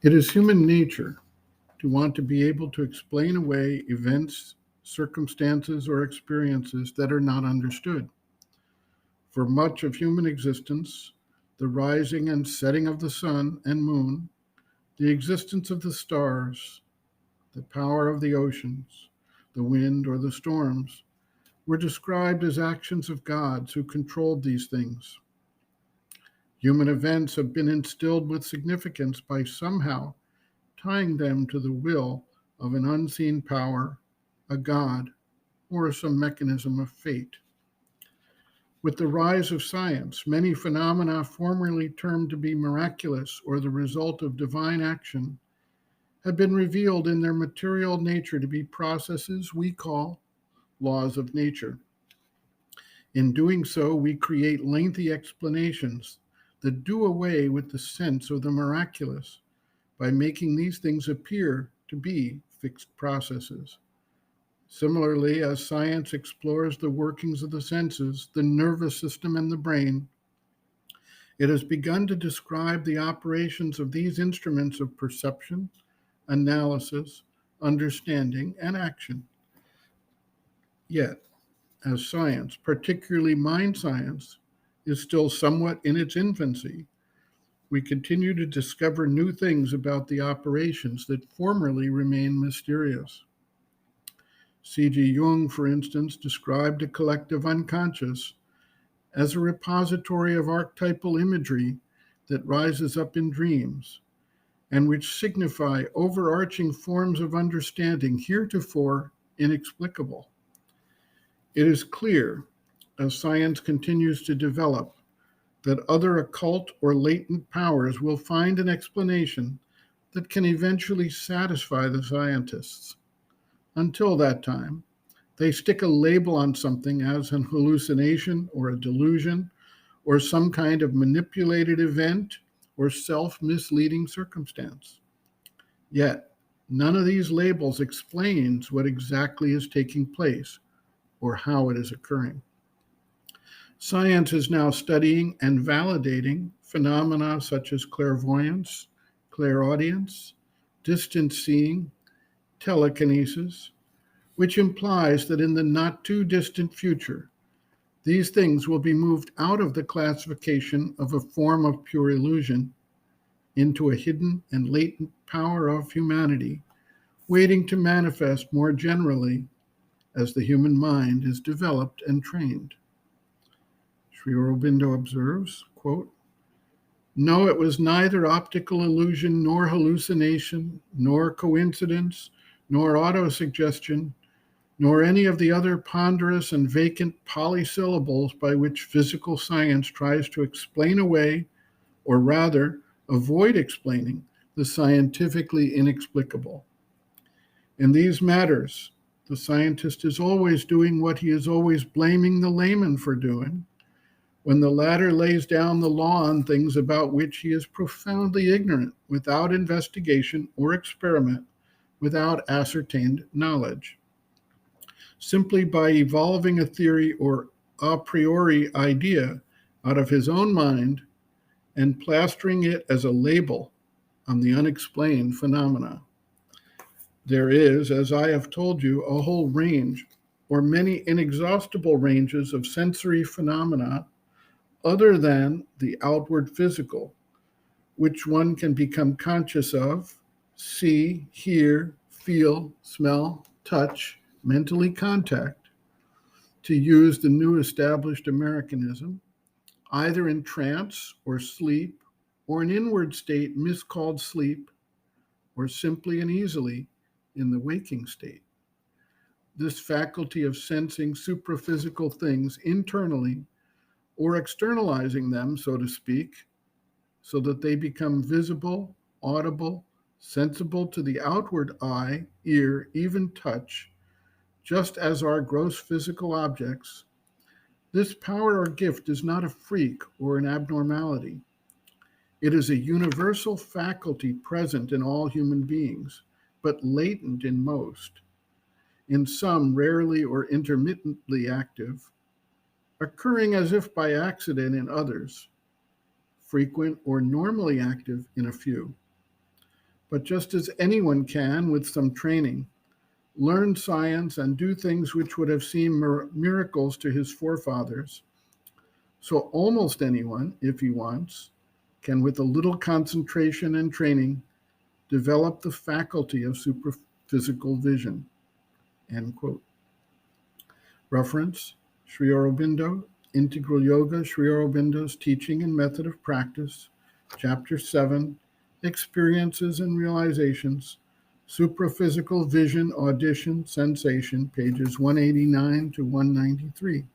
It is human nature to want to be able to explain away events, circumstances, or experiences that are not understood. For much of human existence, the rising and setting of the sun and moon, the existence of the stars, the power of the oceans, the wind, or the storms, were described as actions of gods who controlled these things. Human events have been instilled with significance by somehow tying them to the will of an unseen power, a god, or some mechanism of fate. With the rise of science, many phenomena formerly termed to be miraculous or the result of divine action have been revealed in their material nature to be processes we call laws of nature. In doing so, we create lengthy explanations that do away with the sense of the miraculous by making these things appear to be fixed processes. Similarly, as science explores the workings of the senses, the nervous system, and the brain, it has begun to describe the operations of these instruments of perception, analysis, understanding, and action. Yet, as science, particularly mind science, is still somewhat in its infancy, we continue to discover new things about the operations that formerly remained mysterious. C.G. Jung, for instance, described a collective unconscious as a repository of archetypal imagery that rises up in dreams and which signify overarching forms of understanding heretofore inexplicable. It is clear, as science continues to develop, that other occult or latent powers will find an explanation that can eventually satisfy the scientists. Until that time, they stick a label on something as an hallucination or a delusion or some kind of manipulated event or self misleading circumstance. Yet, none of these labels explains what exactly is taking place or how it is occurring. Science is now studying and validating phenomena such as clairvoyance, clairaudience, distant seeing, telekinesis, which implies that in the not too distant future, these things will be moved out of the classification of a form of pure illusion into a hidden and latent power of humanity, waiting to manifest more generally as the human mind is developed and trained. Sri Aurobindo observes, quote, "No, it was neither optical illusion, nor hallucination, nor coincidence, nor autosuggestion, nor any of the other ponderous and vacant polysyllables by which physical science tries to explain away, or rather, avoid explaining the scientifically inexplicable. In these matters, the scientist is always doing what he is always blaming the layman for doing, when the latter lays down the law on things about which he is profoundly ignorant, without investigation or experiment, without ascertained knowledge. Simply by evolving a theory or a priori idea out of his own mind and plastering it as a label on the unexplained phenomena. There is, as I have told you, a whole range, or many inexhaustible ranges of sensory phenomena other than the outward physical, which one can become conscious of, see, hear, feel, smell, touch, mentally contact, to use the new established Americanism, either in trance or sleep, or an inward state miscalled sleep, or simply and easily in the waking state. This faculty of sensing supraphysical things internally or externalizing them, so to speak, so that they become visible, audible, sensible to the outward eye, ear, even touch, just as are gross physical objects. This power or gift is not a freak or an abnormality. It is a universal faculty present in all human beings, but latent in most, in some rarely or intermittently active, occurring as if by accident in others, frequent or normally active in a few. But just as anyone can, with some training, learn science and do things which would have seemed miracles to his forefathers, so almost anyone, if he wants, can, with a little concentration and training, develop the faculty of supraphysical vision. End quote. Reference, Sri Aurobindo, Integral Yoga, Sri Aurobindo's Teaching and Method of Practice, Chapter 7, Experiences and Realizations, Supraphysical Vision, Audition, Sensation, pages 189 to 193.